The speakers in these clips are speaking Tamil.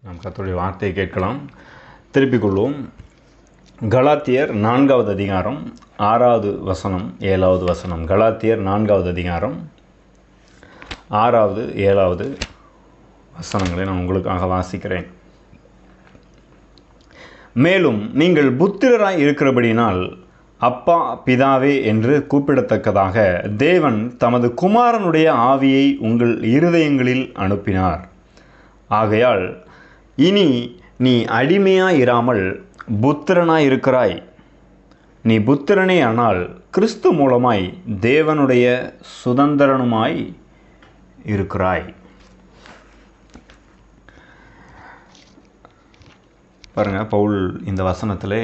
நாம் கர்த்தருடைய வார்த்தையை கேட்கலாம். திருப்பிக் கொள்வோம். கலாத்தியர் 4வது அதிகாரம் 6வது வசனம் 7வது வசனம். கலாத்தியர் 4வது அதிகாரம் 6வது 7வது வசனங்களை நான் உங்களுக்காக வாசிக்கிறேன். மேலும் நீங்கள் புத்திரராய் இருக்கிறபடினால் அப்பா பிதாவே என்று கூப்பிடத்தக்கதாக தேவன் தமது குமாரனுடைய ஆவியை உங்கள் இருதயங்களில் அனுப்பினார். ஆகையால் இனி நீ அடிமையாயிராமல் புத்திரனாய் இருக்கிறாய். நீ புத்திரனே ஆனால் கிறிஸ்து மூலமாய் தேவனுடைய சுதந்திரனுமாய் இருக்கிறாய். பாருங்க, பவுல் இந்த வசனத்திலே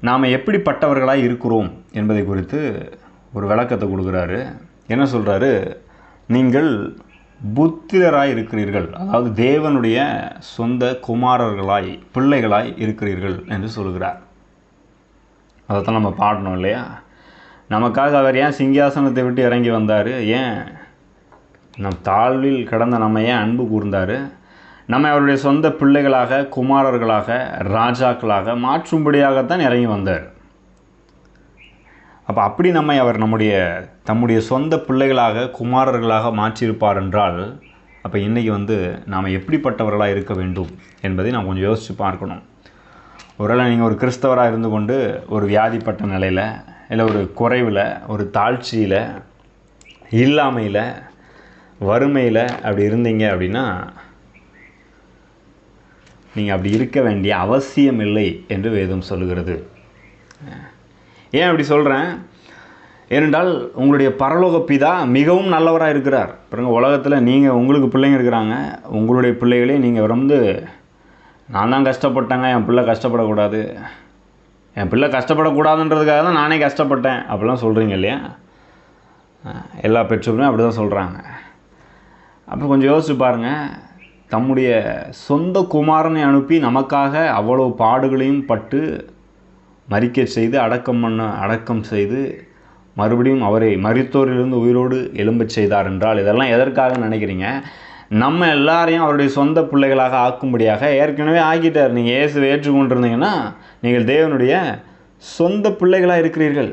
நாம் எப்படிப்பட்டவர்களாய் இருக்கிறோம் என்பதை குறித்து ஒரு விளக்கத்தை கொடுக்குறாரு. என்ன சொல்கிறாரு? நீங்கள் புத்திரராய் இருக்கிறீர்கள், அதாவது தேவனுடைய சொந்த குமாரர்களாய் பிள்ளைகளாய் இருக்கிறீர்கள் என்று சொல்கிறார். அதைத்தான் நம்ம பாடணும் இல்லையா? நமக்காக அவர் ஏன் சிங்காசனத்தை விட்டு இறங்கி வந்தார்? ஏன் நம் தாழ்வில் கிடந்த நம்ம ஏன் அன்பு கூர்ந்தார்? நம்ம அவருடைய சொந்த பிள்ளைகளாக, குமாரர்களாக, ராஜாக்களாக மாற்றும்படியாகத்தான் இறங்கி வந்தார். அப்போ அப்படி நம்மை அவர் தம்முடைய சொந்த பிள்ளைகளாக, குமாரர்களாக மாற்றியிருப்பார் என்றால், அப்போ இன்றைக்கி நாம் எப்படிப்பட்டவர்களாக இருக்க வேண்டும் என்பதை நாம் கொஞ்சம் யோசித்து பார்க்கணும். ஒருவேளை நீங்கள் ஒரு கிறிஸ்தவராக இருந்து கொண்டு ஒரு வியாதிப்பட்ட நிலையில், இல்லை ஒரு குறைவில், ஒரு தாழ்ச்சியில், இல்லாமையில், வறுமையில் அப்படி இருந்தீங்க அப்படின்னா, நீங்கள் அப்படி இருக்க வேண்டிய அவசியம் இல்லை என்று வேதம் சொல்லுகிறது. ஏன் அப்படி சொல்கிறேன்? ஏனென்றால் உங்களுடைய பரலோக பிதா மிகவும் நல்லவராக இருக்கிறார். பாருங்க, உலகத்தில் உங்களுக்கு பிள்ளைங்க இருக்கிறாங்க. உங்களுடைய பிள்ளைகளே நீங்கள் நான் தான் கஷ்டப்பட்டேங்க, என் பிள்ளை கஷ்டப்படக்கூடாது, என் பிள்ளை கஷ்டப்படக்கூடாதுன்றதுக்காக தான் நானே கஷ்டப்பட்டேன் அப்படிலாம் சொல்கிறீங்க இல்லையா? எல்லா பெற்றோருமே அப்படி தான் சொல்கிறாங்க. அப்போ கொஞ்சம் யோசிச்சு பாருங்கள். தம்முடைய சொந்த குமாரனை அனுப்பி நமக்காக அவ்வளோ பாடுகளையும் பட்டு மரிக்க செய்து அடக்கம் செய்து மறுபடியும் அவரை மரித்தோரிலிருந்து உயிரோடு எழும்பச் செய்தார் என்றால், இதெல்லாம் எதற்காக நினைக்கிறீங்க? நம்ம எல்லாரையும் அவருடைய சொந்த பிள்ளைகளாக ஆக்கும்படியாக ஏற்கனவே ஆக்கிட்டார். நீங்கள் இயேசுவை ஏற்றுக்கொண்டிருந்தீங்கன்னா நீங்கள் தேவனுடைய சொந்த பிள்ளைகளாக இருக்கிறீர்கள்.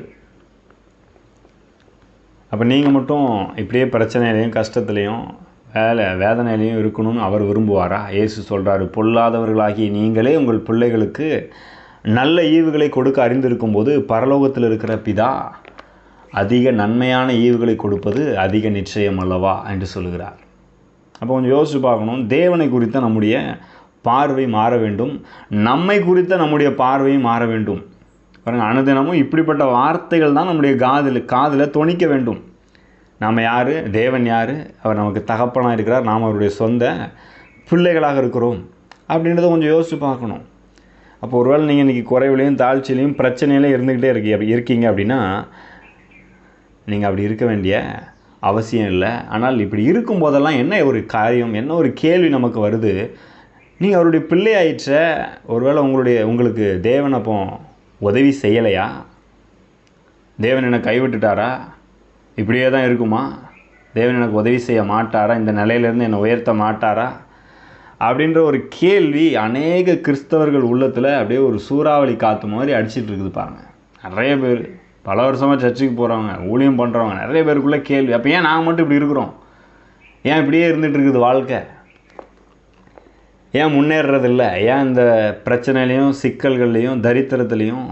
அப்போ நீங்கள் மட்டும் இப்படியே பிரச்சனையிலையும் கஷ்டத்துலேயும் வேதனையிலையும் இருக்கணும்னு அவர் விரும்புவாரா? இயேசு சொல்கிறாரு, பொல்லாதவர்களாகி நீங்களே உங்கள் பிள்ளைகளுக்கு நல்ல ஈவுகளை கொடுக்க அறிந்திருக்கும் போது பரலோகத்தில் இருக்கிற பிதா அதிக நன்மையான ஈவுகளை கொடுப்பது அதிக நிச்சயம் அல்லவா என்று சொல்லுகிறார். அப்போ கொஞ்சம் யோசிச்சு பார்க்கணும். தேவனை குறித்த நம்முடைய பார்வை மாற வேண்டும், நம்மை குறித்த நம்முடைய பார்வையும் மாற வேண்டும். பாருங்கள், அனுதினமும் இப்படிப்பட்ட வார்த்தைகள் தான் நம்முடைய காதில் தொனிக்க வேண்டும். நாம் யார்? தேவன் யார்? அவர் நமக்கு தகப்பனாக இருக்கிறார், நாம் அவருடைய சொந்த பிள்ளைகளாக இருக்கிறோம் அப்படின்றத கொஞ்சம் யோசித்து பார்க்கணும். அப்போ ஒருவேளை நீங்கள் இன்றைக்கி குறைவிலையும் தாழ்ச்சியிலையும் பிரச்சனையிலையும் இருந்துக்கிட்டே இருக்கீங்க அப்படின்னா, நீங்கள் அப்படி இருக்க வேண்டிய அவசியம் இல்லை. ஆனால் இப்படி இருக்கும்போதெல்லாம் என்ன ஒரு காரியம், என்ன ஒரு கேள்வி நமக்கு வருது? நீங்கள் அவருடைய பிள்ளை ஆயிற்ற, ஒருவேளை உங்களுக்கு தேவன் அப்போ உதவி செய்யலையா? தேவன் என்னை கைவிட்டுட்டாரா? இப்படியே தான் இருக்குமா? தேவன் எனக்கு உதவி செய்ய மாட்டாரா? இந்த நிலையிலேருந்து என்னை உயர்த்த மாட்டாரா? அப்படின்ற ஒரு கேள்வி அநேக கிறிஸ்தவர்கள் உள்ளத்தில் அப்படியே ஒரு சூறாவளி காற்று மாதிரி அடிச்சிட்டு இருக்குது. பாருங்கள், நிறைய பேர் பல வருஷமாக சர்ச்சுக்கு போகிறவங்க, ஊழியம் பண்ணுறவங்க, நிறைய பேருக்குள்ளே கேள்வி. அப்போ ஏன் நாங்கள் மட்டும் இப்படி இருக்கிறோம்? ஏன் இப்படியே இருந்துகிட்டு இருக்குது வாழ்க்கை? ஏன் முன்னேறதில்ல? ஏன் இந்த பிரச்சனையிலையும், சிக்கல்கள்லேயும், தரித்திரத்துலேயும்,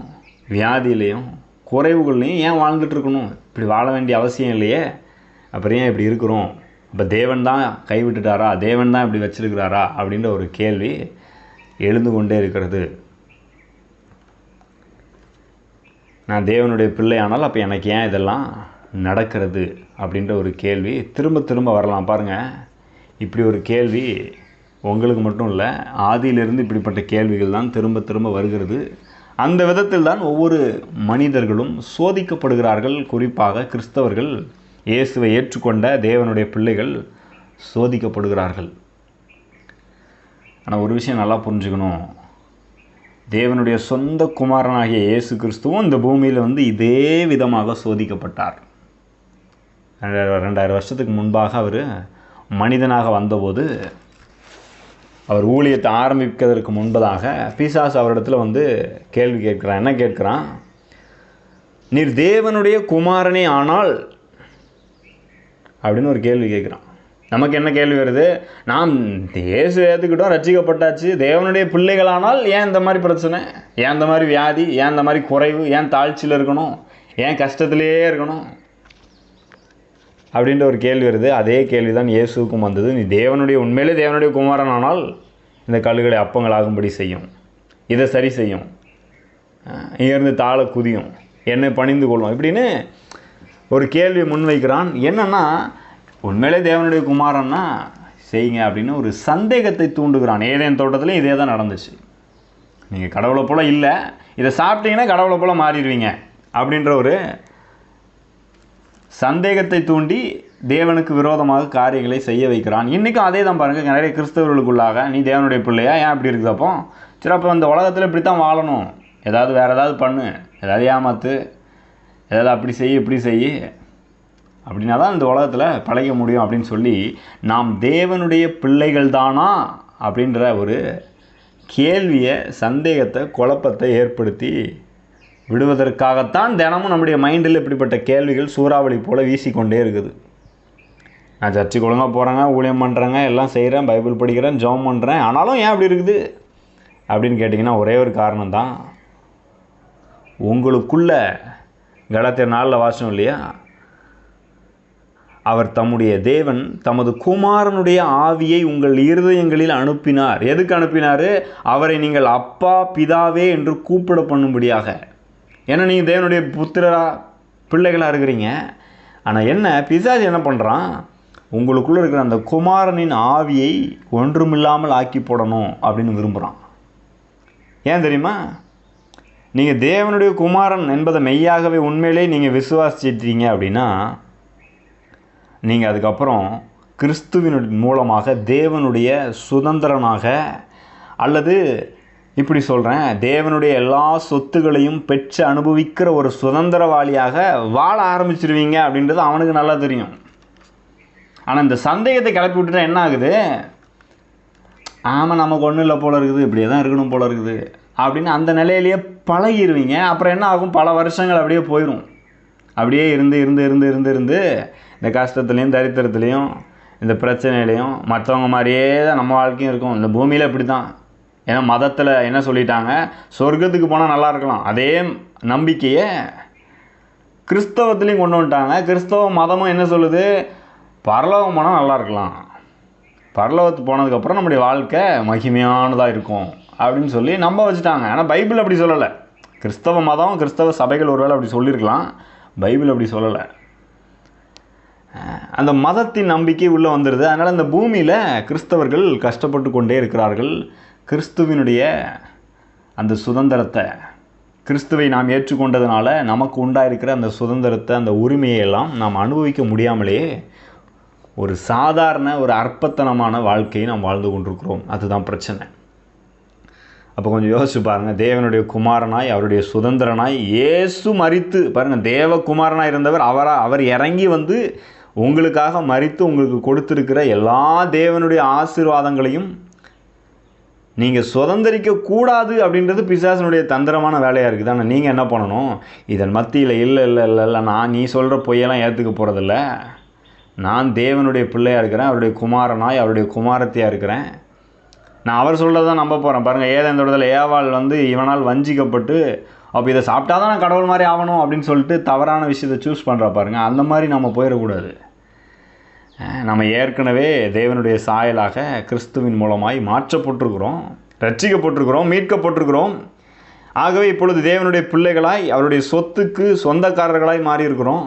வியாதியிலையும், குறைவுகள்லையும் ஏன் வாழ்ந்துட்டுருக்கணும்? இப்படி வாழ வேண்டிய அவசியம் இல்லையே. அப்புறம் ஏன் இப்படி இருக்கிறோம்? இப்போ தேவன் தான் கைவிட்டுட்டாரா? தேவன் தான் இப்படி வச்சிருக்கிறாரா? அப்படின்ற ஒரு கேள்வி எழுந்து கொண்டே இருக்கிறது. நான் தேவனுடைய பிள்ளை ஆனால் அப்போ எனக்கு ஏன் இதெல்லாம் நடக்கிறது அப்படின்ற ஒரு கேள்வி திரும்ப திரும்ப வரலாம். பாருங்கள், இப்படி ஒரு கேள்வி உங்களுக்கு மட்டும் இல்லை, ஆதியிலிருந்து இப்படிப்பட்ட கேள்விகள் தான் திரும்ப திரும்ப வருகிறது. அந்த விதத்தில் தான் ஒவ்வொரு மனிதர்களும் சோதிக்கப்படுகிறார்கள். குறிப்பாக கிறிஸ்தவர்கள், இயேசுவை ஏற்றுக்கொண்ட தேவனுடைய பிள்ளைகள் சோதிக்கப்படுகிறார்கள். ஆனால் ஒரு விஷயம் நல்லா புரிஞ்சுக்கணும். தேவனுடைய சொந்த குமாரனாகிய இயேசு கிறிஸ்துவும் இந்த பூமியில் இதே விதமாக சோதிக்கப்பட்டார். 2000 வருஷத்துக்கு முன்பாக அவர் மனிதனாக வந்தபோது அவர் ஊழியத்தை ஆரம்பிக்கிறதுக்கு முன்பதாக பிசாசு அவரிடத்துல வந்து கேள்வி கேட்குறான். என்ன கேட்குறான்? நீர் தேவனுடைய குமாரனே ஆனால் அப்படின்னு ஒரு கேள்வி கேட்குறான். நமக்கு என்ன கேள்வி வருது? நாம் இயேசு ஏற்றுக்கிட்டோம், ரட்சிக்கப்பட்டாச்சு, தேவனுடைய பிள்ளைகளானால் ஏன் இந்த மாதிரி பிரச்சனை, ஏன் இந்த மாதிரி வியாதி, ஏன் இந்த மாதிரி குறைவு, ஏன் தாழ்ச்சியில் இருக்கணும், ஏன் கஷ்டத்திலேயே இருக்கணும் அப்படின்ற ஒரு கேள்வி வருது. அதே கேள்வி தான் இயேசுவுக்கும் வந்தது. நீ உண்மையிலே தேவனுடைய குமாரன் ஆனால் இந்த கல்லுகளை அப்பங்களாகும்படி செய்யும், இதை சரி செய்யும், இங்கேருந்து தாழ குதியும், என்னை பணிந்து கொள்ளும் இப்படின்னு ஒரு கேள்வியை முன்வைக்கிறான். என்னன்னா உண்மையிலே தேவனுடைய குமாரன்னா செய்யுங்க அப்படின்னு ஒரு சந்தேகத்தை தூண்டுகிறான். ஏதேன் தோட்டத்தில் இதே தான் நடந்துச்சு. நீங்கள் கடவுளை போல் இல்லை, இதை சாப்பிட்டீங்கன்னா கடவுளை போல் மாறிடுவீங்க அப்படின்ற ஒரு சந்தேகத்தை தூண்டி தேவனுக்கு விரோதமாக காரியங்களை செய்ய வைக்கிறான். இன்றைக்கும் அதே தான் பாருங்கள். நிறைய கிறிஸ்தவர்களுக்குள்ளாக நீ தேவனுடைய பிள்ளையா, ஏன் அப்படி இருக்குது? அப்போ சரி, அப்போ இந்த உலகத்தில் இப்படி தான் வாழணும், ஏதாவது வேறு ஏதாவது பண்ணு, ஏதாவது ஏமாத்து, ஏதாவது அப்படி செய் இப்படி செய் அப்படின்னா தான் இந்த உலகத்தில் பழைக்க முடியும் அப்படின்னு சொல்லி நாம் தேவனுடைய பிள்ளைகள் தானா அப்படின்ற ஒரு கேள்வியை, சந்தேகத்தை, குழப்பத்தை ஏற்படுத்தி விடுவதற்காகத்தான் தினமும் நம்முடைய மைண்டில் இப்படிப்பட்ட கேள்விகள் சூறாவளி போல் வீசிக்கொண்டே இருக்குது. நான் சர்ச்சுக்கு ஒழுங்காக போகிறேங்க, ஊழியம் பண்ணுறேங்க, எல்லாம் செய்கிறேன், பைபிள் படிக்கிறேன், ஜெபம் பண்ணுறேன், ஆனாலும் ஏன் அப்படி இருக்குது அப்படின்னு கேட்டிங்கன்னா ஒரே ஒரு காரணம்தான். உங்களுக்குள்ள கலாத்தியர் 4 வாசனம் இல்லையா, அவர் தம்முடைய தேவன் தமது குமாரனுடைய ஆவியை உங்கள் இருதயங்களில் அனுப்பினார். எதுக்கு அனுப்பினார்? அவரை நீங்கள் அப்பா பிதாவே என்று கூப்பிட பண்ணும்படியாக. ஏன்னா நீங்கள் தேவனுடைய புத்திரா பிள்ளைகளாக இருக்கிறீங்க. ஆனால் என்ன பிசாசு என்ன பண்ணுறான்? உங்களுக்குள்ளே இருக்கிற அந்த குமாரனின் ஆவியை ஒன்றுமில்லாமல் ஆக்கி போடணும் அப்படின்னு விரும்புகிறான். ஏன் தெரியுமா? நீங்கள் தேவனுடைய குமாரன் என்பதை மெய்யாகவே உண்மையிலே நீங்கள் விசுவாசிச்சிட்டீங்க அப்படின்னா நீங்கள் அதுக்கப்புறம் கிறிஸ்துவின் மூலமாக தேவனுடைய சுதந்திரனாக, அல்லது இப்படி சொல்கிறேன், தேவனுடைய எல்லா சொத்துக்களையும் பெற்று அனுபவிக்கிற ஒரு சுதந்திரவாளியாக வாழ ஆரம்பிச்சிருவீங்க அப்படின்றது அவனுக்கு நல்லா தெரியும். ஆனால் இந்த சந்தேகத்தை கிளப்பி விட்டுட்டா என்ன ஆகுது? ஆமாம், நமக்கு ஒன்றும் இல்லை போல இருக்குது, இப்படியே தான் இருக்கணும் போல இருக்குது அப்படின்னு அந்த நிலையிலேயே பழகிடுவீங்க. அப்புறம் என்ன ஆகும்? பல வருஷங்கள் அப்படியே போயிடும். அப்படியே இருந்து இருந்து இருந்து இருந்து இருந்து இந்த கஷ்டத்துலேயும் தரித்திரத்துலேயும் இந்த பிரச்சனையிலையும் மற்றவங்க மாதிரியே தான் நம்ம வாழ்க்கையும் இருக்கும். இந்த பூமியில் இப்படி தான். ஏன்னா மதத்தில் என்ன சொல்லிட்டாங்க? சொர்க்கத்துக்கு போனால் நல்லா இருக்கலாம். அதே நம்பிக்கையை கிறிஸ்தவத்துலேயும் கொண்டு வந்துட்டாங்க. கிறிஸ்தவ மதமும் என்ன சொல்லுது? பரலோகம் போனால் நல்லா இருக்கலாம், பரலோகத்துக்கு போனதுக்கப்புறம் நம்முடைய வாழ்க்கை மகிமையானதாக இருக்கும் அப்படின்னு சொல்லி நம்ப வச்சுட்டாங்க. ஆனால் பைபிள் அப்படி சொல்லலை. கிறிஸ்தவ மதம், கிறிஸ்தவ சபைகள் ஒருவேளை அப்படி சொல்லியிருக்கலாம், பைபிள் அப்படி சொல்லலை. அந்த மதத்தின் நம்பிக்கை உள்ளே வந்துடுது. அதனால் இந்த பூமியில் கிறிஸ்தவர்கள் கஷ்டப்பட்டு கொண்டே இருக்கிறார்கள். கிறிஸ்துவினுடைய அந்த சுதந்திரத்தை, கிறிஸ்துவை நாம் ஏற்றுக்கொண்டதுனால நமக்கு உண்டாயிருக்கிற அந்த சுதந்திரத்தை, அந்த உரிமையெல்லாம் நாம் அனுபவிக்க முடியாமலே ஒரு சாதாரண ஒரு அற்பத்தனமான வாழ்க்கையை நாம் வாழ்ந்து கொண்டிருக்கிறோம். அதுதான் பிரச்சனை. அப்போ கொஞ்சம் யோசிச்சு பாருங்கள். தேவனுடைய குமாரனாய், அவருடைய சுதந்திரனாய் இயேசு மரித்து பாருங்கள், தேவகுமாரனாய் இருந்தவர் அவர் இறங்கி வந்து உங்களுக்காக மரித்து உங்களுக்கு கொடுத்துருக்கிற எல்லா தேவனுடைய ஆசீர்வாதங்களையும் நீங்கள் சுதந்திரிக்கக்கூடாது அப்படின்றது பிசாசனுடைய தந்திரமான வேலையாக இருக்குது. ஆனால் நீங்கள் என்ன பண்ணணும்? இதன் மத்தியில் இல்லை இல்லை இல்லை இல்லை நான் நீ சொல்கிற பொய்யெல்லாம் ஏற்றுக்க போகிறதில்ல, நான் தேவனுடைய பிள்ளையாக இருக்கிறேன், அவருடைய குமாரனாய் அவருடைய குமாரத்தையாக இருக்கிறேன், நான் அவர் சொல்கிறது தான் நம்ப போகிறேன். பாருங்கள், ஏதேன் தோட்டத்தில் ஏவாள் வந்து இவனால் வஞ்சிக்கப்பட்டு அப்போ இதை சாப்பிட்டா தான் நான் கடவுள் மாதிரி ஆகணும் அப்படின்னு சொல்லிட்டு தவறான விஷயத்தை சூஸ் பண்ணுறா பாருங்கள். அந்த மாதிரி நம்ம போயிடக்கூடாது. நம்ம ஏற்கனவே தேவனுடைய சாயலாக கிறிஸ்துவின் மூலமாய் மாற்றப்பட்டிருக்கிறோம், ரட்சிக்கப்பட்டிருக்கிறோம், மீட்கப்பட்டிருக்கிறோம். ஆகவே இப்பொழுது தேவனுடைய பிள்ளைகளாய் அவருடைய சொத்துக்கு சொந்தக்காரர்களாய் மாறியிருக்கிறோம்.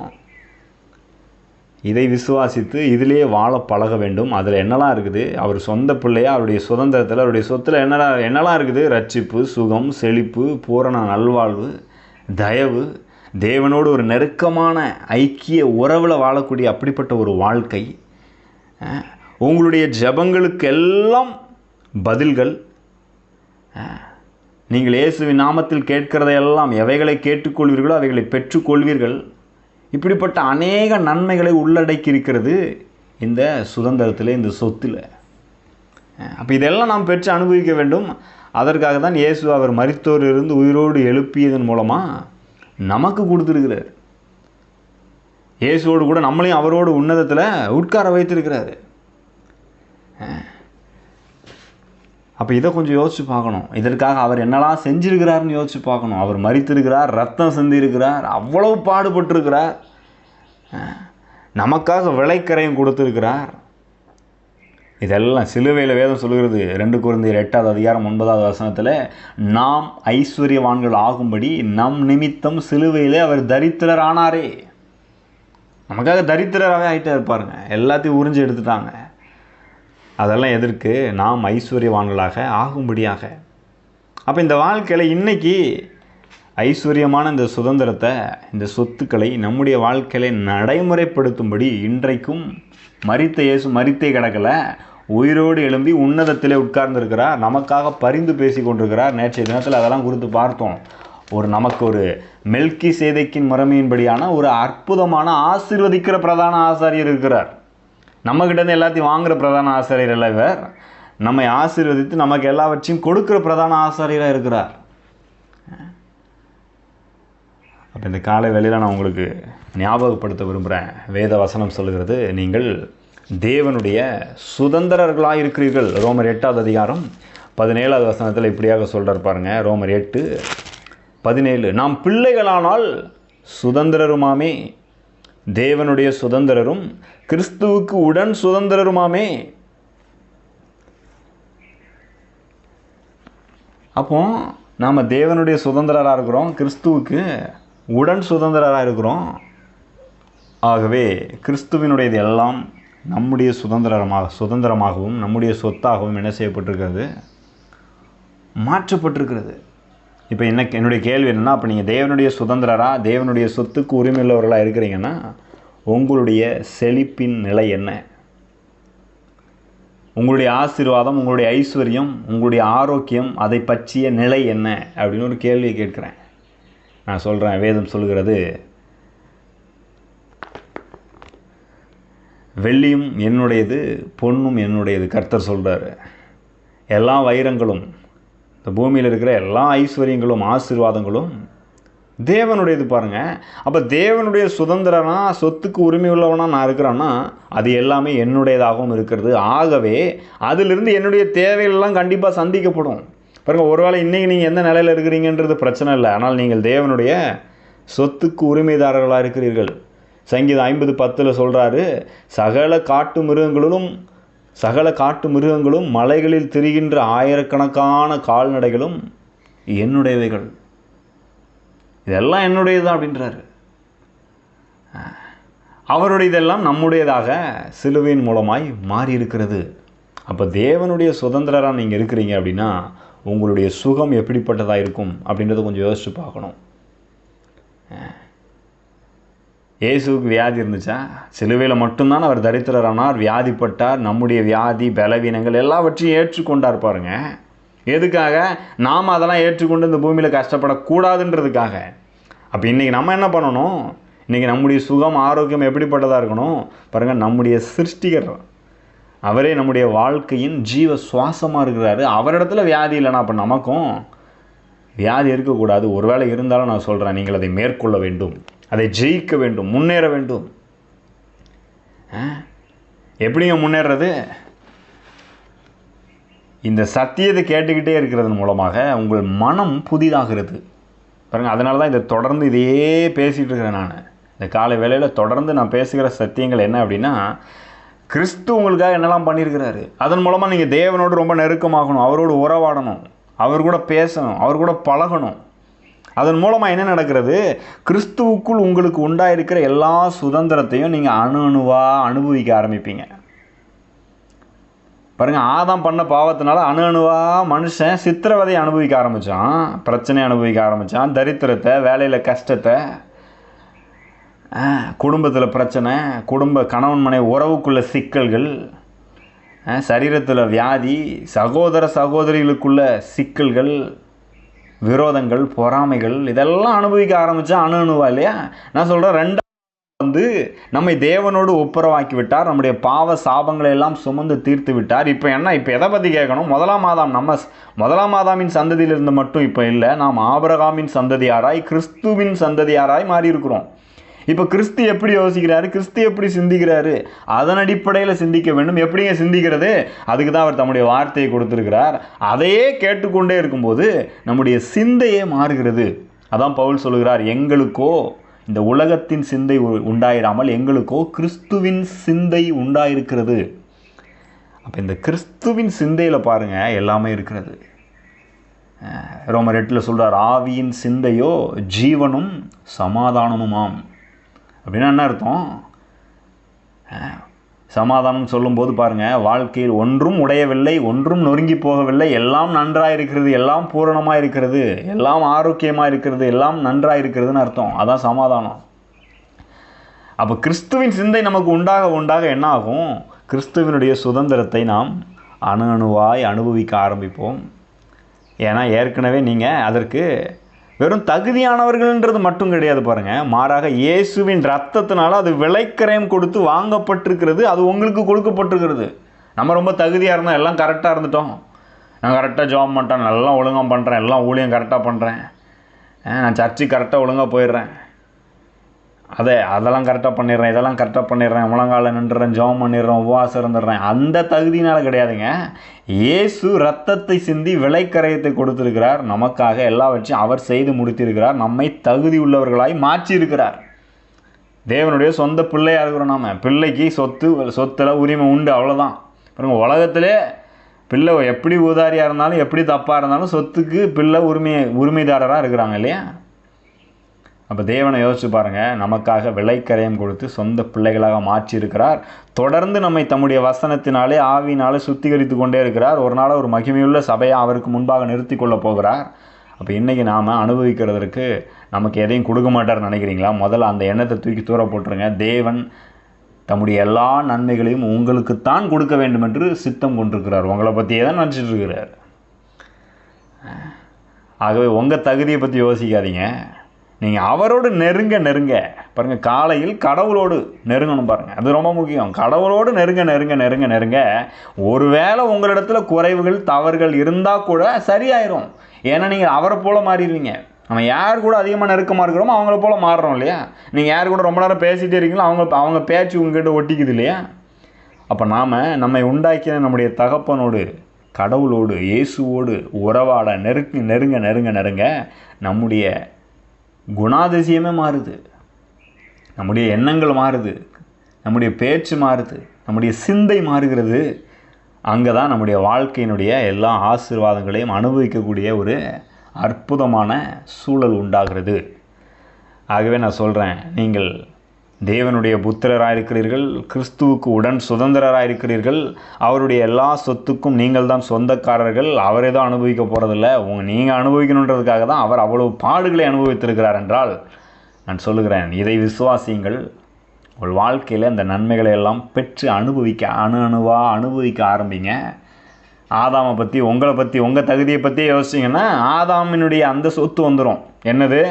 இதை விசுவாசித்து இதிலே வாழ பழக வேண்டும். அதில் என்னெல்லாம் இருக்குது? அவர் சொந்த பிள்ளையா, அவருடைய சுதந்திரத்தில், அவருடைய சொத்தில் என்னெல்லாம் இருக்குது? ரட்சிப்பு, சுகம், செழிப்பு, பூரண நல்வாழ்வு, தயவு, தேவனோடு ஒரு நெருக்கமான ஐக்கிய உறவில் வாழக்கூடிய அப்படிப்பட்ட ஒரு வாழ்க்கை. உங்களுடைய ஜெபங்களுக்கெல்லாம் பதில்கள். நீங்கள் இயேசுவின் நாமத்தில் கேட்கிறதையெல்லாம் எவைகளை கேட்டுக்கொள்வீர்களோ அவைகளை பெற்றுக்கொள்வீர்கள். இப்படிப்பட்ட அநேக நன்மைகளை உள்ளடக்கி இருக்கிறது இந்த சுதந்திரத்தில், இந்த சொத்தில். அப்போ இதெல்லாம் நாம் பெற்று அனுபவிக்க வேண்டும். அதற்காக தான் இயேசு அவர் மரித்தோரிலிருந்து உயிரோடு எழுப்பியதன் மூலமாக நமக்கு கொடுத்துருக்கிறார். இயேசுவோடு கூட நம்மளையும் அவரோடு உன்னதத்தில் உட்கார வைத்திருக்கிறாரு. அப்போ இதை கொஞ்சம் யோசித்து பார்க்கணும். இதற்காக அவர் என்னெல்லாம் செஞ்சிருக்கிறாருன்னு யோசித்து பார்க்கணும். அவர் மரித்திருக்கிறார், ரத்தம் சிந்திருக்கிறார், அவ்வளவு பாடுபட்டிருக்கிறார், நமக்காக விலைக்கரையும் கொடுத்துருக்கிறார். இதெல்லாம் சிலுவையில் வேதம் சொல்கிறது 2 கொரிந்தியர் 8:9 நாம் ஐஸ்வர்யவான்கள் ஆகும்படி நம் நிமித்தம் சிலுவையில் அவர் தரித்திரர் ஆனாரே. நமக்காக தரித்திரராகவே ஆகிட்டே இருப்பாருங்க. எல்லாத்தையும் உறிஞ்சி எடுத்துட்டாங்க. அதெல்லாம் எதற்கு? நாம் ஐஸ்வர்யவான்களாக ஆகும்படியாக. அப்போ இந்த வாழ்க்கையில் இன்றைக்கி ஐஸ்வர்யமான இந்த சுதந்திரத்தை, இந்த சொத்துக்களை நம்முடைய வாழ்க்கையில் நடைமுறைப்படுத்தும்படி இன்றைக்கும் மரித்த இயேசு மரித்தே கிடக்கலை, உயிரோடு எழும்பி உன்னதத்திலே உட்கார்ந்துருக்கிறார், நமக்காக பரிந்து பேசி கொண்டிருக்கிறார். நேற்றைய தினத்தில் அதெல்லாம் குறித்து பார்த்தோம். நமக்கு ஒரு மெல்கி சேதைக்கின் முறைமையின்படியான ஒரு அற்புதமான ஆசீர்வதிக்கிற பிரதான ஆசாரியர் இருக்கிறார். நம்மக்கிட்டேருந்து எல்லாத்தையும் வாங்குகிற பிரதான ஆசாரியர் அல்ல இவர். நம்மை ஆசீர்வதித்து நமக்கு எல்லாவற்றையும் கொடுக்குற பிரதான ஆசாரியராக இருக்கிறார். அப்போ இந்த காலை வேளையில் நான் உங்களுக்கு ஞாபகப்படுத்த விரும்புகிறேன். வேத வசனம் சொல்லுகிறது, நீங்கள் தேவனுடைய சுதந்திரர்களாக இருக்கிறீர்கள். ரோமர் 8:17 இப்படியாக சொல்கிறார் பாருங்க. ரோமர் 8:17 நாம் பிள்ளைகளானால் சுதந்திரருமாமே, தேவனுடைய சுதந்திரரும் கிறிஸ்துவுக்கு உடன் சுதந்திரருமாமே. அப்போ நாம் தேவனுடைய சுதந்திரராக இருக்கிறோம், கிறிஸ்துவுக்கு உடன் சுதந்திரராக இருக்கிறோம். ஆகவே கிறிஸ்துவினுடையது எல்லாம் நம்முடைய சுதந்திரமாகவும் நம்முடைய சொத்தாகவும் என்ன செய்யப்பட்டிருக்கிறது? மாற்றப்பட்டிருக்கிறது. இப்போ என்னுடைய கேள்வி என்னென்னா, அப்போ நீங்கள் தேவனுடைய சுதந்திரராக, தேவனுடைய சொத்துக்கு உரிமையுள்ளவர்களாக இருக்கிறீங்கன்னா உங்களுடைய செழிப்பின் நிலை என்ன? உங்களுடைய ஆசீர்வாதம், உங்களுடைய ஐஸ்வர்யம், உங்களுடைய ஆரோக்கியம், அதை பற்றிய நிலை என்ன அப்படின்னு ஒரு கேள்வியை கேட்குறேன். நான் சொல்கிறேன், வேதம் சொல்கிறது, வெள்ளியும் என்னுடையது, பொன்னும் என்னுடையது. கர்த்தர் சொல்கிறார், எல்லா வைரங்களும், இந்த பூமியில் இருக்கிற எல்லா ஐஸ்வர்யங்களும் ஆசீர்வாதங்களும் தேவனுடையது. பாருங்கள், அப்போ தேவனுடைய சுதந்திரனா, சொத்துக்கு உரிமை உள்ளவனா நான் இருக்கிறேன்னா அது எல்லாமே என்னுடையதாகவும் இருக்கிறது. ஆகவே அதிலிருந்து என்னுடைய தேவைகளெல்லாம் கண்டிப்பாக சந்திக்கப்படும். பாருங்கள், ஒருவேளை இன்றைக்கி நீங்கள் எந்த நிலையில் இருக்கிறீங்கன்றது பிரச்சனை இல்லை, ஆனால் நீங்கள் தேவனுடைய சொத்துக்கு உரிமைதாரர்களாக இருக்கிறீர்கள். சங்கீதம் 50:10 சொல்கிறாரு, சகல காட்டு மிருகங்களும் மலைகளில் திரிகின்ற ஆயிரக்கணக்கான கால்நடைகளும் என்னுடையவைகள். இதெல்லாம் என்னுடையதான் அப்படின்றாரு. அவருடைய இதெல்லாம் நம்முடையதாக சிலுவையின் மூலமாய் மாறி இருக்கிறது. அப்போ தேவனுடைய சுதந்திரராக நீங்கள் இருக்கிறீங்க அப்படின்னா உங்களுடைய சுகம் எப்படிப்பட்டதாக இருக்கும் அப்படின்றத கொஞ்சம் யோசித்து பார்க்கணும். இயேசுவுக்கு வியாதி இருந்துச்சா? சிலுவையில் மட்டும்தான் அவர் தரித்திரரானார், வியாதிப்பட்டார். நம்முடைய வியாதி, பலவீனங்கள் எல்லாவற்றையும் ஏற்றுக்கொண்டார். பாருங்க, எதுக்காக? நாம் அதெல்லாம் ஏற்றுக்கொண்டு இந்த பூமியில் கஷ்டப்படக்கூடாதுன்றதுக்காக. அப்போ இன்றைக்கி நம்ம என்ன பண்ணணும்? இன்றைக்கி நம்முடைய சுகம், ஆரோக்கியம் எப்படிப்பட்டதாக இருக்கணும்? பாருங்கள், நம்முடைய சிருஷ்டிகர் அவரே நம்முடைய வாழ்க்கையின் ஜீவ சுவாசமாக இருக்கிறாரு. அவரிடத்துல வியாதி இல்லைனா அப்போ நமக்கும் வியாதி இருக்கக்கூடாது. ஒருவேளை இருந்தாலும் நான் சொல்கிறேன், நீங்கள் அதை மேற்கொள்ள வேண்டும், அதை ஜெயிக்க வேண்டும், முன்னேற வேண்டும். எப்படிங்க முன்னேறது? இந்த சத்தியத்தை கேட்டுக்கிட்டே இருக்கிறதன் மூலமாக உங்கள் மனம் புதிதாகிறது. பாருங்கள், அதனால தான் இதை தொடர்ந்து இதையே பேசிகிட்டு இருக்கிறேன். நான் இந்த காலை வேளையில் தொடர்ந்து நான் பேசுகிற சத்தியங்கள் என்ன அப்படின்னா, கிறிஸ்து உங்களுக்காக என்னெல்லாம் பண்ணியிருக்கிறாரு, அதன் மூலமாக நீங்கள் தேவனோடு ரொம்ப நெருக்கமாகணும், அவரோடு உறவாடணும், அவர் கூட பேசணும், அவர் கூட பழகணும். அதன் மூலமாக என்ன நடக்கிறது? கிறிஸ்துவுக்குள் உங்களுக்கு உண்டாயிருக்கிற எல்லா சுதந்திரத்தையும் நீங்கள் அணுவாக அனுபவிக்க ஆரம்பிப்பீங்க. பாருங்கள், ஆதாம் பண்ண பாவத்தினால அணுவாக மனுஷன் சித்திரவதையை அனுபவிக்க ஆரம்பித்தான், பிரச்சனையை அனுபவிக்க ஆரம்பித்தான், தரித்திரத்தை, வேலையில் கஷ்டத்தை, குடும்பத்தில் பிரச்சனை, கணவன் மனைவி உறவுக்குள்ள சிக்கல்கள், சரீரத்தில் வியாதி, சகோதர சகோதரிகளுக்குள்ள சிக்கல்கள், விரோதங்கள், பொறாமைகள், இதெல்லாம் அனுபவிக்க ஆரம்பித்தா அணுவா இல்லையா? நான் சொல்கிறேன், வந்து நம்மை தேவனோடு ஒப்புரவாக்கி விட்டார், நம்முடைய பாவ சாபங்களை எல்லாம் சுமந்து தீர்த்து விட்டார். இப்போ எதை பற்றி கேட்கணும்? முதலாம் ஆதாமின் சந்ததியிலிருந்து மட்டும் இப்போ இல்லை, நாம் ஆபிரகாமின் சந்ததியாராய் கிறிஸ்துவின் சந்ததியாராய் மாறி இருக்கிறோம். இப்போ கிறிஸ்து எப்படி யோசிக்கிறாரு, கிறிஸ்து எப்படி சிந்திக்கிறாரு, அதன் அடிப்படையில் சிந்திக்க வேண்டும். எப்படிங்க சிந்திக்கிறது? அதுக்கு தான் அவர் தம்முடைய வார்த்தையை கொடுத்திருக்கிறார். அதையே கேட்டுக்கொண்டே இருக்கும்போது நம்முடைய சிந்தையே மாறுகிறது. அதான் பவுல் சொல்லுகிறார், எங்களுக்கோ இந்த உலகத்தின் சிந்தை உண்டாயிராமல் எங்களுக்கோ கிறிஸ்துவின் சிந்தை உண்டாயிருக்கிறது. அப்போ இந்த கிறிஸ்துவின் சிந்தையில் பாருங்கள் எல்லாமே இருக்கிறது. ரோமர் 8 சொல்கிறார், ஆவியின் சிந்தையோ ஜீவனும் சமாதானமுமாம். அப்படின்னா என்ன அர்த்தம்? சமாதானம் சொல்லும்போது பாருங்கள், வாழ்க்கையில் ஒன்றும் உடையவில்லை, ஒன்றும் நொறுங்கி போகவில்லை, எல்லாம் நன்றாக இருக்கிறது, எல்லாம் பூரணமாக இருக்கிறது, எல்லாம் ஆரோக்கியமாக இருக்கிறது, எல்லாம் நன்றாக இருக்கிறதுன்னு அர்த்தம். அதான் சமாதானம். அப்போ கிறிஸ்துவின் சிந்தை நமக்கு உண்டாக என்ன ஆகும்? கிறிஸ்துவனுடைய சுதந்திரத்தை நாம் அணுவாய் அனுபவிக்க ஆரம்பிப்போம். ஏன்னா ஏற்கனவே நீங்கள் அதற்கு வெறும் தகுதியானவர்கள்ன்றது மட்டும் கிடையாது பாருங்கள், மாறாக இயேசுவின் ரத்தத்தினால அது விலைக்கரையும் கொடுத்து வாங்கப்பட்டிருக்கிறது, அது உங்களுக்கு கொடுக்கப்பட்டிருக்கிறது. நம்ம ரொம்ப தகுதியாக இருந்தோம், எல்லாம் கரெக்டாக இருந்துட்டோம், நான் கரெக்டாக ஜாப் பண்ணிட்டேன், நல்லா ஒழுங்காக பண்ணுறேன், எல்லாம் ஊழியம் கரெக்டாக பண்ணுறேன், நான் சர்ச்சுக்கு கரெக்டாக ஒழுங்காக போயிடுறேன், அதெல்லாம் கரெக்டாக பண்ணிடுறேன், இதெல்லாம் கரெக்டாக பண்ணிடுறேன், முழங்கால நின்றுறேன், ஜெபம் பண்ணிடுறேன், உபவாசம் இருந்துடுறேன், அந்த தகுதியினால் கிடையாதுங்க. இயேசு ரத்தத்தை சிந்தி விலைக்கரையத்தை கொடுத்திருக்கிறார் நமக்காக, எல்லாவற்றையும் அவர் செய்து முடித்திருக்கிறார், நம்மை தகுதி உள்ளவர்களாய் மாற்றி இருக்கிறார். தேவனுடைய சொந்த பிள்ளையாக இருக்கிறோம். நாம் பிள்ளைக்கு சொத்துல உரிமை உண்டு, அவ்வளோதான். பாருங்க, உலகத்திலே பிள்ளை எப்படி ஊதாரியாக இருந்தாலும் எப்படி தப்பாக இருந்தாலும் சொத்துக்கு பிள்ளை உரிமைதாரராக இருக்கிறாங்க இல்லையா? அப்போ தேவனை யோசிச்சு பாருங்கள், நமக்காக விலைக்கரையம் கொடுத்து சொந்த பிள்ளைகளாக மாற்றி இருக்கிறார். தொடர்ந்து நம்மை தம்முடைய வசனத்தினாலே ஆவியினாலே சுத்திகரித்து கொண்டே இருக்கிறார். ஒரு நாள் ஒரு மகிமையுள்ள சபையை அவருக்கு முன்பாக நிறுத்தி கொள்ள போகிறார். அப்போ இன்றைக்கி நாம் அனுபவிக்கிறதற்கு நமக்கு எதையும் கொடுக்க மாட்டார்னு நினைக்கிறீங்களா? முதல்ல அந்த எண்ணத்தை தூக்கி தூர போட்டுருங்க. தேவன் தம்முடைய எல்லா நன்மைகளையும் உங்களுக்குத்தான் கொடுக்க வேண்டும் என்று சித்தம் கொண்டிருக்கிறார். உங்களை பற்றியே தான் நினச்சிட்டு இருக்கிறார். ஆகவே உங்கள் தகுதியை பற்றி யோசிக்காதீங்க. நீங்கள் அவரோடு நெருங்க பாருங்கள், காலையில் கடவுளோடு நெருங்கணும் பாருங்கள், அது ரொம்ப முக்கியம். கடவுளோடு நெருங்க ஒருவேளை உங்களிடத்துல குறைவுகள் தவறுகள் இருந்தால் கூட சரியாயிரும். ஏன்னா நீங்கள் அவரை போல் மாறிடுவீங்க. நம்ம யார் கூட அதிகமாக நெருக்கமாக இருக்கிறோமோ அவங்கள போல் மாறுறோம் இல்லையா? நீங்கள் யார் கூட ரொம்ப நேரம் பேசிகிட்டே இருக்கீங்களோ அவங்க பேச்சு உங்ககிட்ட ஒட்டிக்குது இல்லையா? அப்போ நாம் நம்மை உண்டாக்கின நம்முடைய தகப்பனோடு, கடவுளோடு, இயேசுவோடு உறவாட நெருங்க நம்முடைய குணாதிசயமே மாறுது, நம்முடைய எண்ணங்கள் மாறுது, நம்முடைய பேச்சு மாறுது, நம்முடைய சிந்தை மாறுகிறது. அங்கே தான் நம்முடைய வாழ்க்கையினுடைய எல்லா ஆசீர்வாதங்களையும் அனுபவிக்கக்கூடிய ஒரு அற்புதமான சூழல் உண்டாகிறது. ஆகவே நான் சொல்கிறேன், நீங்கள் தேவனுடைய புத்திரராக இருக்கிறீர்கள், கிறிஸ்துவுக்கு உடன் சுதந்திரராக இருக்கிறீர்கள், அவருடைய எல்லா சொத்துக்கும் நீங்கள் தான் சொந்தக்காரர்கள். அவரே தான் அனுபவிக்க போகிறதில்ல, நீங்கள் அனுபவிக்கணுன்றதுக்காக தான் அவர் அவ்வளவு பாடுகளை அனுபவித்திருக்கிறார் என்றால் நான் சொல்லுகிறேன், இதை விசுவாசியுங்கள். உங்கள் வாழ்க்கையில் இந்த நன்மைகளை எல்லாம் பெற்று அனுபவிக்க ஆரம்பிங்க. ஆதாமை பற்றி, உங்களை பற்றி, உங்கள் தகுதியை பற்றியே யோசிச்சிங்கன்னா ஆதாமினுடைய அந்த சொத்து வந்துடும். என்னது?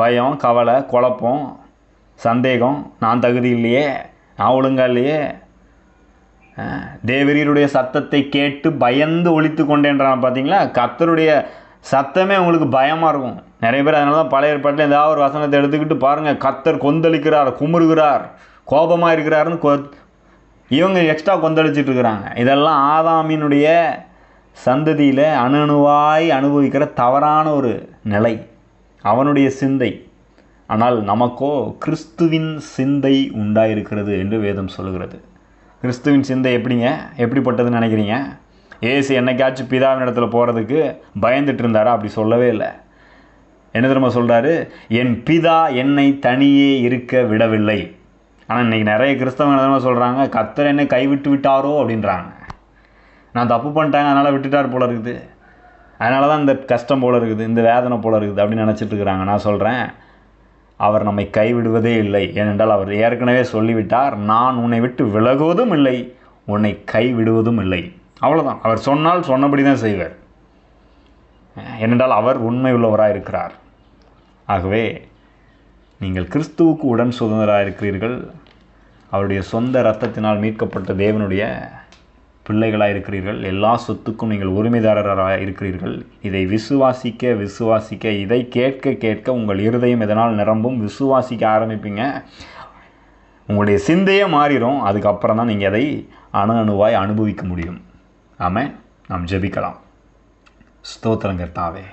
பயம், கவலை, குழப்பம், சந்தேகம், நான் தகுதி இல்லையே, நான் ஒழுங்கா இல்லையே, தேவரீருடைய சத்தத்தை கேட்டு பயந்து ஒழித்து கொண்டேன்றான். பார்த்தீங்களா? கர்த்தருடைய சத்தமே உங்களுக்கு பயமாக இருக்கும். நிறைய பேர் அதனால தான் பழைய ஏற்பாட்டில் ஏதாவது ஒரு வசனத்தை எடுத்துக்கிட்டு பாருங்கள், கர்த்தர் கொந்தளிக்கிறார், குமுறுகிறார், கோபமாக இருக்கிறாருன்னு இவங்க எக்ஸ்ட்ரா கொந்தளிச்சிட்டு இருக்கிறாங்க. இதெல்லாம் ஆதாமினுடைய சந்ததியில் அணுவாய் அனுபவிக்கிற தவறான ஒரு நிலை, அவனுடைய சிந்தை. ஆனால் நமக்கோ கிறிஸ்துவின் சிந்தை உண்டாயிருக்கிறது என்று வேதம் சொல்கிறது. கிறிஸ்துவின் சிந்தை எப்படிப்பட்டதுன்னு நினைக்கிறீங்க? ஏசு என்னைக்காச்சும் பிதாவின் இடத்துல போகிறதுக்கு பயந்துட்டு இருந்தாரா? அப்படி சொல்லவே இல்லை. என்ன தெரியுமா சொல்கிறாரு? என் பிதா என்னை தனியே இருக்க விடவில்லை. ஆனால் இன்றைக்கி நிறைய கிறிஸ்தவங்க என்ன சொல்கிறாங்க? கர்த்தர் என்னை கைவிட்டு விட்டாரோ அப்படின்றாங்க. நான் தப்பு பண்ணிட்டாங்க அதனால் விட்டுட்டார் போல இருக்குது, அதனால தான் இந்த கஷ்டம் போல இருக்குது, இந்த வேதனை போல இருக்குது அப்படின்னு நினச்சிட்டு இருக்கிறாங்க. நான் சொல்கிறேன், அவர் நம்மை கைவிடுவதே இல்லை. ஏனென்றால் அவர் ஏற்கனவே சொல்லிவிட்டார், நான் உன்னை விட்டு விலகுவதும் இல்லை, உன்னை கைவிடுவதும் இல்லை. அவ்வளோதான். அவர் சொன்னால் சொன்னபடி தான் செய்வார். ஏனென்றால் அவர் உண்மை உள்ளவராக இருக்கிறார். ஆகவே நீங்கள் கிறிஸ்துவுக்கு உடன் சுதந்திரராக இருக்கிறீர்கள். அவருடைய சொந்த இரத்தத்தினால் மீட்கப்பட்ட தேவனுடைய பிள்ளைகளாக இருக்கிறீர்கள். எல்லா சொத்துக்கும் நீங்கள் உரிமைதாரராக இருக்கிறீர்கள். இதை விசுவாசிக்க இதை கேட்க உங்கள் இருதயம் இதனால் நிரம்பும். விசுவாசிக்க ஆரம்பிப்பீங்க, உங்களுடைய சிந்தையே மாறிடும். அதுக்கப்புறம் தான் நீங்கள் அதை அணுவாய் அனுபவிக்க முடியும். ஆமென். நாம் ஜெபிக்கலாம். ஸ்தோத்திரம் கர்த்தாவே,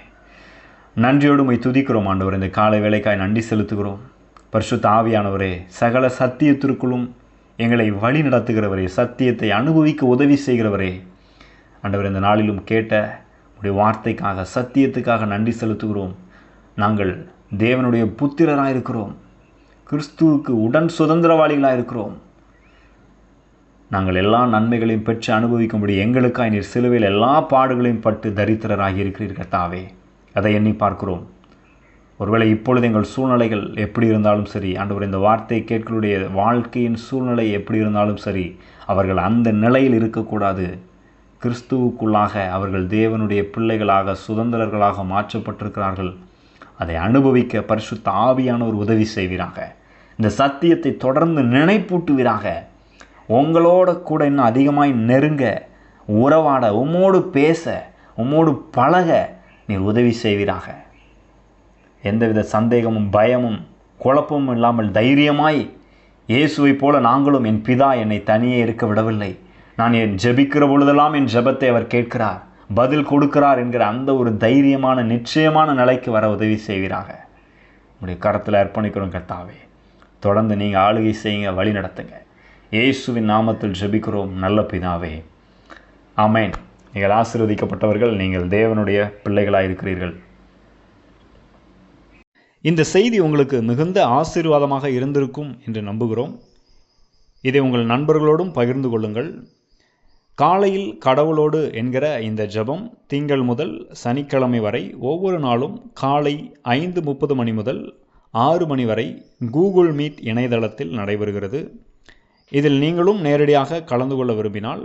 நன்றியோடு உம்மை துதிக்கிறோம் ஆண்டவர். இந்த காலை வேளைக்காய் நன்றி செலுத்துகிறோம். பரிசுத்த ஆவியானவரே, சகல சத்தியத்திற்குள்ளும் எங்களை வழி நடத்துகிறவரே, சத்தியத்தை அனுபவிக்க உதவி செய்கிறவரே, ஆண்டவர் இந்த நாளிலும் கேட்ட உடைய வார்த்தைக்காக, சத்தியத்துக்காக நன்றி செலுத்துகிறோம். நாங்கள் தேவனுடைய புத்திரராக இருக்கிறோம். கிறிஸ்துவுக்கு உடன் சுதந்திரவாளிகளாக இருக்கிறோம். நாங்கள் எல்லா நன்மைகளையும் பெற்று அனுபவிக்கும்படி எங்களுக்காய் நீர் சிலுவையில் எல்லா பாடுகளையும் பட்டு தரித்திரராகி இருக்கிறீர்கள் கர்த்தாவே. அதை எண்ணி பார்க்கிறோம். ஒருவேளை இப்பொழுது எங்கள் சூழ்நிலைகள் எப்படி இருந்தாலும் சரி ஆண்டவர், இந்த வார்த்தை கேட்களுடைய வாழ்க்கையின் சூழ்நிலை எப்படி இருந்தாலும் சரி, அவர்கள் அந்த நிலையில் இருக்கக்கூடாது. கிறிஸ்துவுக்குள்ளாக அவர்கள் தேவனுடைய பிள்ளைகளாக சுதந்திரர்களாக மாற்றப்பட்டிருக்கிறார்கள். அதை அனுபவிக்க பரிசுத்த ஆவியானவர் உதவி செய்வீராக. இந்த சத்தியத்தை தொடர்ந்து நினைப்பூட்டுவீராக. உங்களோட கூட இன்னும் அதிகமாய் நெருங்க, உறவாட, உம்மோடு பேச, உம்மோடு பழக நீர் உதவி செய்வீராக. எந்தவித சந்தேகமும் பயமும் குழப்பமும் இல்லாமல் தைரியமாய் இயேசுவை போல நாங்களும், என் பிதா என்னை தனியே இருக்க விடவில்லை, நான் என் ஜெபிக்கிற பொழுதெல்லாம் என் ஜெபத்தை அவர் கேட்கிறார், பதில் கொடுக்கிறார் என்கிற அந்த ஒரு தைரியமான நிச்சயமான நிலைக்கு வர உதவி செய்வீராக. உங்களுடைய கரத்தில் அர்ப்பணிக்கிறோம் கர்த்தாவே. தொடர்ந்து நீங்கள் ஆளுகை செய்யுங்க, வழி நடத்துங்க. இயேசுவின் நாமத்தில் ஜெபிக்கிறோம் நல்ல பிதாவே. ஆமென். நீங்கள் ஆசீர்வதிக்கப்பட்டவர்கள். நீங்கள் தேவனுடைய பிள்ளைகளாக இருக்கிறீர்கள். இந்த செய்தி உங்களுக்கு மிகுந்த ஆசீர்வாதமாக இருந்திருக்கும் என்று நம்புகிறோம். இதை உங்கள் நண்பர்களோடும் பகிர்ந்து கொள்ளுங்கள். காலையில் கடவுளோடு என்கிற இந்த ஜெபம் திங்கள் முதல் சனிக்கிழமை வரை ஒவ்வொரு நாளும் காலை 5:30 மணி முதல் 6 மணி வரை கூகுள் மீட் இணையதளத்தில் நடைபெறுகிறது. இதில் நீங்களும் நேரடியாக கலந்து கொள்ள விரும்பினால்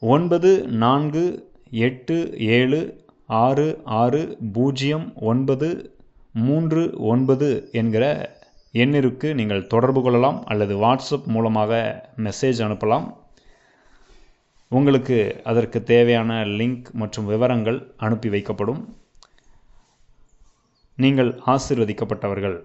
9486609339 என்கிற எண்ணிற்கு நீங்கள் தொடர்பு கொள்ளலாம், அல்லது வாட்ஸ்அப் மூலமாக மெசேஜ் அனுப்பலாம். உங்களுக்கு அதற்கு தேவையான லிங்க் மற்றும் விவரங்கள் அனுப்பி வைக்கப்படும். நீங்கள் ஆசீர்வதிக்கப்பட்டவர்கள்.